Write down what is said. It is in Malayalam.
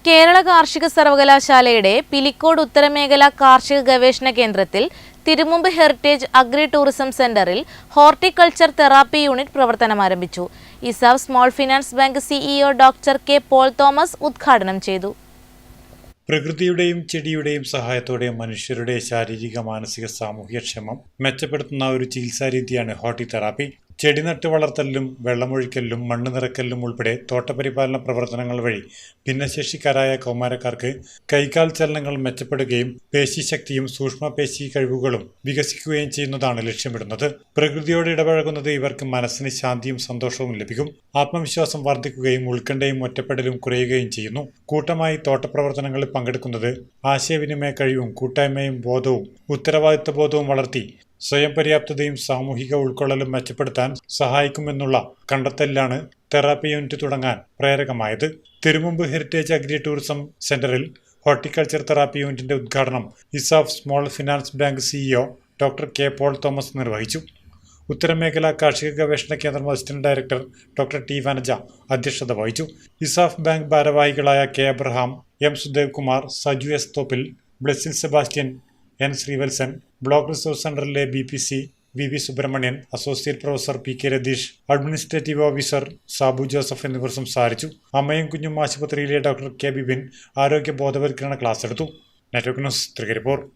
കേരള കാർഷിക സർവകലാശാലയുടെ പിലിക്കോട് ഉത്തരമേഖല കാർഷിക ഗവേഷണ കേന്ദ്രത്തിൽ തിരുമുമ്പ് ഹെറിറ്റേജ് അഗ്രി ടൂറിസം സെന്ററിൽ ഹോർട്ടിക്കൾച്ചർ തെറാപ്പി യൂണിറ്റ് പ്രവർത്തനം ആരംഭിച്ചു. ESAF small finance bank CEO doctor K Paul Thomas ഉദ്ഘാടനം ചെയ്തു. പ്രകൃതിയുടെയും ചെടിയുടെയും സഹായത്തോടെ മനുഷ്യരുടെ ശാരീരിക, മാനസിക, സാമൂഹിക ക്ഷേമം മെച്ചപ്പെടുത്തുന്ന ഒരു ചികിത്സാരീതിയാണ് ഹോർട്ടി തെറാപ്പി. ചെടി നട്ട് വളർത്തലിലും വെള്ളമൊഴിക്കലിലും മണ്ണ് നിറയ്ക്കലിലും ഉൾപ്പെടെ തോട്ടപരിപാലന പ്രവർത്തനങ്ങൾ വഴി ഭിന്നശേഷിക്കാരായ കൗമാരക്കാർക്ക് കൈകാൽ ചലനങ്ങൾ മെച്ചപ്പെടുകയും പേശിശക്തിയും സൂക്ഷ്മപേശി കഴിവുകളും വികസിക്കുകയും ചെയ്യുന്നതാണ് ലക്ഷ്യമിടുന്നത്. പ്രകൃതിയോട് ഇടപഴകുന്നത് ഇവർക്ക് മനസ്സിന് ശാന്തിയും സന്തോഷവും ലഭിക്കും. ആത്മവിശ്വാസം വർദ്ധിക്കുകയും ഉത്കണ്ഠയും ഒറ്റപ്പെടലും കുറയുകയും ചെയ്യുന്നു. കൂട്ടമായി തോട്ടപ്രവർത്തനങ്ങളിൽ പങ്കെടുക്കുന്നത് ആശയവിനിമയ കഴിവും കൂട്ടായ്മയും ബോധവും ഉത്തരവാദിത്വ ബോധവും വളർത്തി സ്വയം പര്യാപ്തതയും സാമൂഹിക ഉൾക്കൊള്ളലും മെച്ചപ്പെടുത്താൻ സഹായിക്കുമെന്നുള്ള കണ്ടെത്തലിലാണ് തെറാപ്പി യൂണിറ്റ് തുടങ്ങാൻ പ്രേരകമായത്. തിരുമുമ്പ് ഹെറിറ്റേജ് അഗ്രി ടൂറിസം സെന്ററിൽ ഹോർട്ടിക്കൾച്ചർ തെറാപ്പി യൂണിറ്റിന്റെ ഉദ്ഘാടനം ESAF small finance bank CEO doctor K Paul Thomas നിർവഹിച്ചു. ഉത്തരമേഖല കാർഷിക ഗവേഷണ കേന്ദ്രം assistant director doctor T Vanaja അധ്യക്ഷത വഹിച്ചു. ഇസാഫ് ബാങ്ക് ഭാരവാഹികളായ K Abraham, M Sudev Kumar, Saju S Thoppil, Blessil Sebastian, N Srivatsan, block resource സെന്ററിലെ BPC V Subrahmanyan, associate professor PK Ratheesh, administrative officer Sabu Joseph എന്നിവർ സംസാരിച്ചു. അമ്മയും കുഞ്ഞും ആശുപത്രിയിലെ ഡോക്ടർ K ബിപിൻ ആരോഗ്യ ബോധവൽക്കരണ ക്ലാസ് എടുത്തു. Network news Trikaripur.